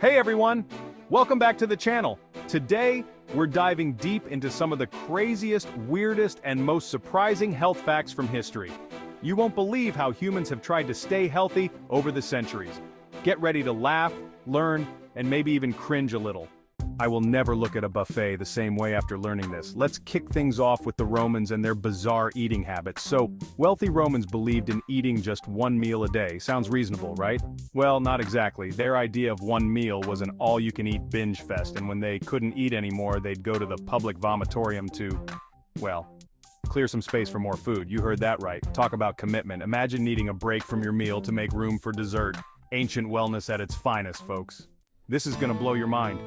Hey everyone! Welcome back to the channel. Today, we're diving deep into some of the craziest, weirdest, and most surprising health facts from history. You won't believe how humans have tried to stay healthy over the centuries. Get ready to laugh, learn, and maybe even cringe a little. I will never look at a buffet the same way after learning this. Let's kick things off with the Romans and their bizarre eating habits. So, wealthy Romans believed in eating just one meal a day. Sounds reasonable, right? Well, not exactly. Their idea of one meal was an all-you-can-eat binge fest, and when they couldn't eat anymore, they'd go to the public vomitorium to, well, clear some space for more food. You heard that right. Talk about commitment. Imagine needing a break from your meal to make room for dessert. Ancient wellness at its finest, folks. This is gonna blow your mind.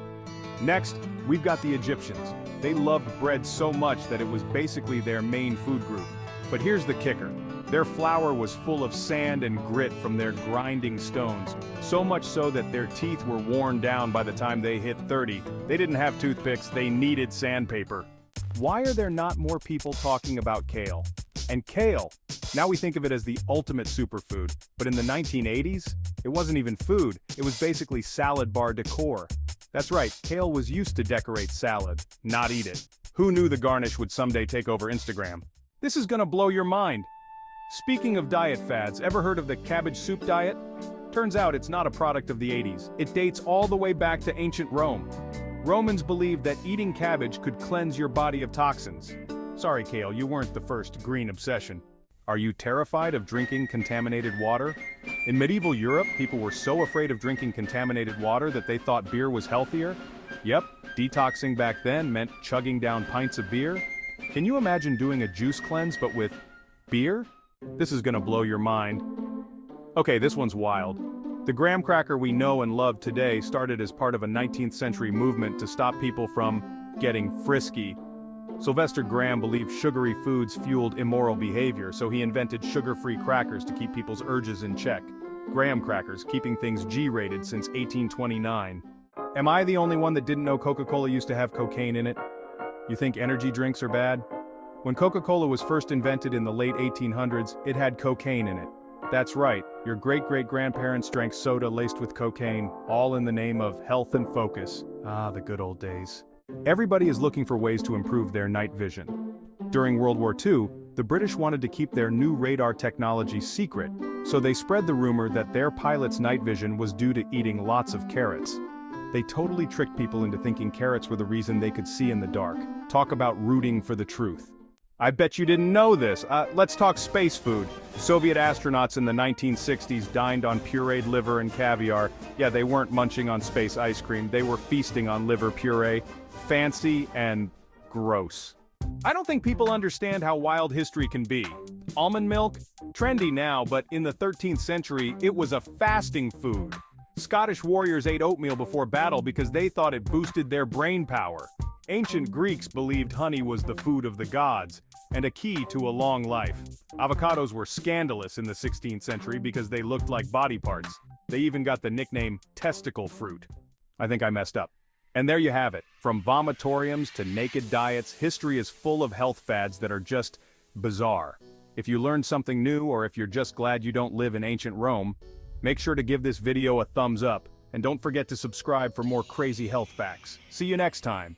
Next, we've got the Egyptians. They loved bread so much that it was basically their main food group. But here's the kicker. Their flour was full of sand and grit from their grinding stones, so much so that their teeth were worn down by the time they hit 30. They didn't have toothpicks, they needed sandpaper. Why are there not more people talking about kale? And kale, now we think of it as the ultimate superfood, but in the 1980s, it wasn't even food, it was basically salad bar decor. That's right, kale was used to decorate salad, not eat it. Who knew the garnish would someday take over Instagram? This is gonna blow your mind. Speaking of diet fads, ever heard of the Cabbage Soup Diet? Turns out it's not a product of the 80s. It dates all the way back to ancient Rome. Romans believed that eating cabbage could cleanse your body of toxins. Sorry, Kale, you weren't the first green obsession. Are you terrified of drinking contaminated water? In medieval Europe, people were so afraid of drinking contaminated water that they thought beer was healthier. Yep, detoxing back then meant chugging down pints of beer. Can you imagine doing a juice cleanse but with beer? This is gonna blow your mind. Okay, this one's wild. The graham cracker we know and love today started as part of a 19th century movement to stop people from getting frisky. Sylvester Graham believed sugary foods fueled immoral behavior, so he invented sugar-free crackers to keep people's urges in check. Graham crackers, keeping things G-rated since 1829. Am I the only one that didn't know Coca-Cola used to have cocaine in it? You think energy drinks are bad? When Coca-Cola was first invented in the late 1800s, it had cocaine in it. That's right, your great-great-grandparents drank soda laced with cocaine, all in the name of health and focus. Ah, the good old days. Everybody is looking for ways to improve their night vision. During World War II, the British wanted to keep their new radar technology secret, so they spread the rumor that their pilots' night vision was due to eating lots of carrots. They totally tricked people into thinking carrots were the reason they could see in the dark. Talk about rooting for the truth. I bet you didn't know this. Let's talk space food. Soviet astronauts in the 1960s dined on pureed liver and caviar. Yeah, they weren't munching on space ice cream, they were feasting on liver puree. Fancy and gross. I don't think people understand how wild history can be. Almond milk? Trendy now, but in the 13th century, it was a fasting food. Scottish warriors ate oatmeal before battle because they thought it boosted their brain power. Ancient Greeks believed honey was the food of the gods, and a key to a long life. Avocados were scandalous in the 16th century because they looked like body parts. They even got the nickname testicle fruit. I think I messed up. And there you have it. From vomitoriums to naked diets, history is full of health fads that are just bizarre. If you learned something new, or if you're just glad you don't live in ancient Rome, make sure to give this video a thumbs up, and don't forget to subscribe for more crazy health facts. See you next time.